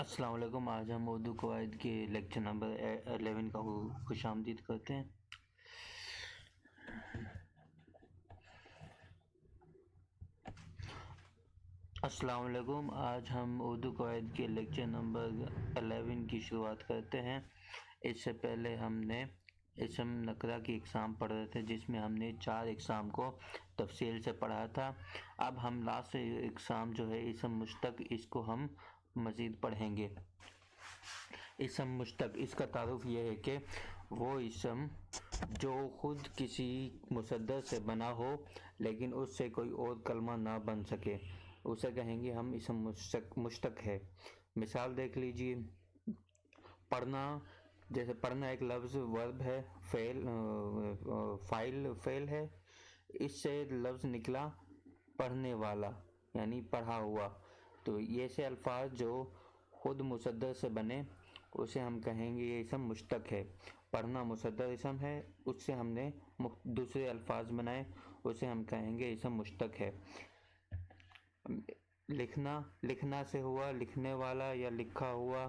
السلام علیکم۔ آج ہم اردو قواعد کے لیکچر نمبر 11 کا خوش آمدید کرتے ہیں۔ السلام علیکم۔ آج ہم اردو قواعد کے لیکچر نمبر 11 کی شروعات کرتے ہیں۔ اس سے پہلے ہم نے اسم نکرہ کی اقسام پڑھ رہے تھے، جس میں ہم نے 4 اقسام کو تفصیل سے پڑھا تھا۔ اب ہم لاسٹ اقسام جو ہے اسم مشتق، اس کو ہم مزید پڑھیں گے۔ اسم مشتق، اس کا تعارف یہ ہے کہ وہ اسم جو خود کسی مصدر سے بنا ہو لیکن اس سے کوئی اور کلمہ نہ بن سکے، اسے کہیں گے ہم اسم مشتق ہے۔ مثال دیکھ لیجئے، پڑھنا، جیسے پڑھنا ایک لفظ ورب ہے، فعل ہے، اس سے لفظ نکلا پڑھنے والا یعنی پڑھا ہوا۔ تو یہ سے الفاظ جو خود مصدر سے بنے اسے ہم کہیں گے یہ اسم مشتق ہے۔ پڑھنا مصدر اسم ہے، اس سے ہم نے دوسرے الفاظ بنائے، اسے ہم کہیں گے اسم مشتق ہے۔ لکھنا سے ہوا لکھنے والا یا لکھا ہوا،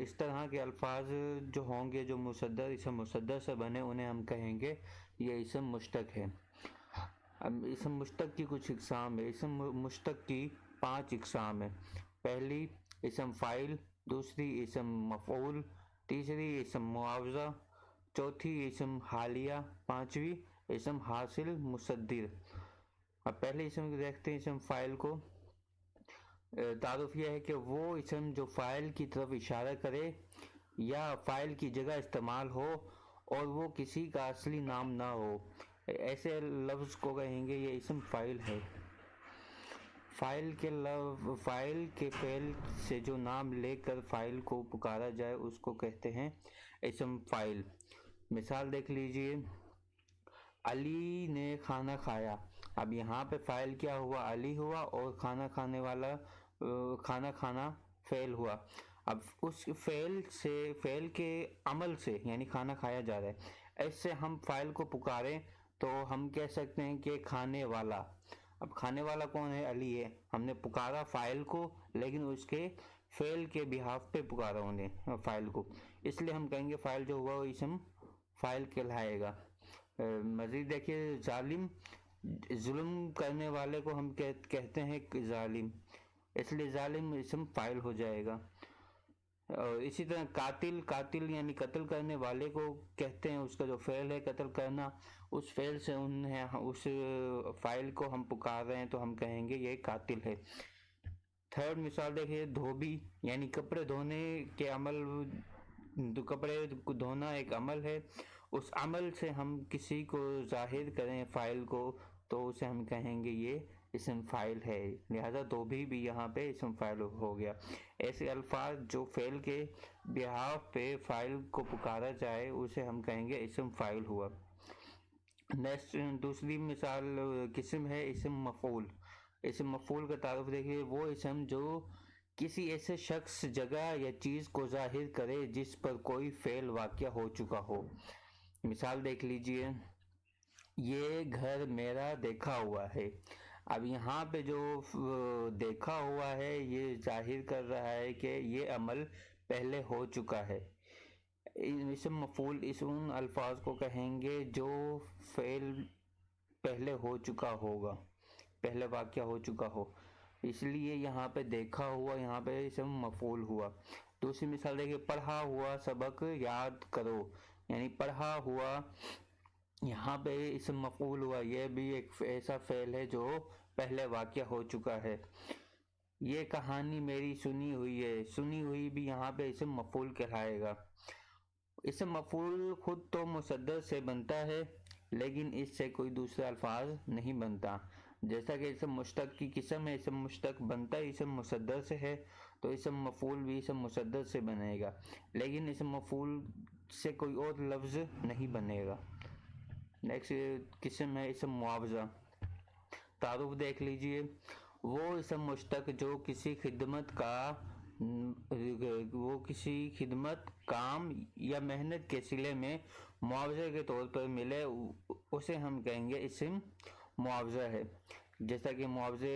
اس طرح کے الفاظ جو ہوں گے جو اسم مصدر سے بنے، انہیں ہم کہیں گے یہ اسم مشتق ہے۔ اب اسم مشتق کی کچھ اقسام ہے۔ اسم مشتق کی 5 اقسام ہیں۔ پہلی اسم فاعل، دوسری اسم مفعول، تیسری اسم معاوضہ، چوتھی اسم حالیہ، پانچویں اسم حاصل مصدر۔ اب پہلے اسم کو دیکھتے ہیں، اسم فاعل کو۔ تعارف یہ ہے کہ وہ اسم جو فاعل کی طرف اشارہ کرے یا فاعل کی جگہ استعمال ہو اور وہ کسی کا اصلی نام نہ ہو، ایسے لفظ کو کہیں گے یہ اسم فاعل ہے۔ فاعل کے فعل سے جو نام لے کر فاعل کو پکارا جائے اس کو کہتے ہیں اسم فاعل۔ مثال دیکھ لیجئے، علی نے کھانا کھایا۔ اب یہاں پہ فاعل کیا ہوا؟ علی ہوا، اور کھانا کھانے والا کھانا کھانا فعل ہوا۔ اب اس فعل کے عمل سے یعنی کھانا کھایا جا رہا ہے، اس سے ہم فاعل کو پکاریں تو ہم کہہ سکتے ہیں کہ کھانے والا۔ اب کھانے والا کون ہے؟ علی ہے۔ ہم نے پکارا فاعل کو، لیکن اس کے فعل کے بہاف پہ پکارا انہیں فاعل کو، اس لیے ہم کہیں گے فاعل جو ہوا وہ اسم فاعل کہلائے گا۔ مزید دیکھیے، ظالم، ظلم کرنے والے کو ہم کہتے ہیں ظالم، اس لیے ظالم اسم فاعل ہو جائے گا۔ اور اسی طرح قاتل یعنی قتل کرنے والے کو کہتے ہیں، اس کا جو فعل ہے قتل کرنا، اس فعل سے اس فاعل کو ہم پکار رہے ہیں تو ہم کہیں گے یہ قاتل ہے۔ تھرڈ مثال دیکھیے، دھوبی یعنی کپڑے دھونے کے عمل، کپڑے دھونا ایک عمل ہے، اس عمل سے ہم کسی کو ظاہر کریں فاعل کو تو اسے ہم کہیں گے یہ اسم فاعل ہے، لہذا دھوبی بھی یہاں پہ اسم فاعل ہو گیا۔ ایسے الفاظ جو فعل کے بہاف پہ فاعل کو پکارا جائے اسے ہم کہیں گے اسم فاعل ہوا۔ نیکسٹ دوسری مثال قسم ہے اسم مفعول۔ اسم مفعول کا تعارف دیکھیے، وہ اسم جو کسی ایسے شخص، جگہ یا چیز کو ظاہر کرے جس پر کوئی فعل واقع ہو چکا ہو۔ مثال دیکھ لیجئے، یہ گھر میرا دیکھا ہوا ہے۔ اب یہاں پہ جو دیکھا ہوا ہے یہ ظاہر کر رہا ہے کہ یہ عمل پہلے ہو چکا ہے۔ اسم مفعول اس ان الفاظ کو کہیں گے جو فعل پہلے ہو چکا ہوگا، پہلے واقع ہو چکا ہو، اس لیے یہاں پہ دیکھا ہوا یہاں پہ اسم مفعول ہوا۔ دوسری مثال دیکھیے، پڑھا ہوا سبق یاد کرو، یعنی پڑھا ہوا یہاں پہ اسم مفعول ہوا، یہ بھی ایک ایسا فعل ہے جو پہلے واقع ہو چکا ہے۔ یہ کہانی میری سنی ہوئی ہے، سنی ہوئی بھی یہاں پہ اسم مفعول کہلائے گا۔ اسم مفعول خود تو مصدر سے بنتا ہے لیکن اس سے کوئی دوسرا الفاظ نہیں بنتا، جیسا کہ اسم مشتق کی قسم ہے، اسم مشتق بنتا ہے اسم مصدر سے ہے، تو اسم مفعول بھی اسم مصدر سے بنے گا، لیکن اسم مفعول سے کوئی اور لفظ نہیں بنے گا۔ نیکسٹ قسم ہے اسم معاوضہ۔ تعارف دیکھ لیجئے، وہ اسم مشتق جو کسی خدمت، کام یا محنت کے صلے میں معاوضے کے طور پر ملے، اسے ہم کہیں گے اسم معاوضہ ہے۔ جیسا کہ معاوضے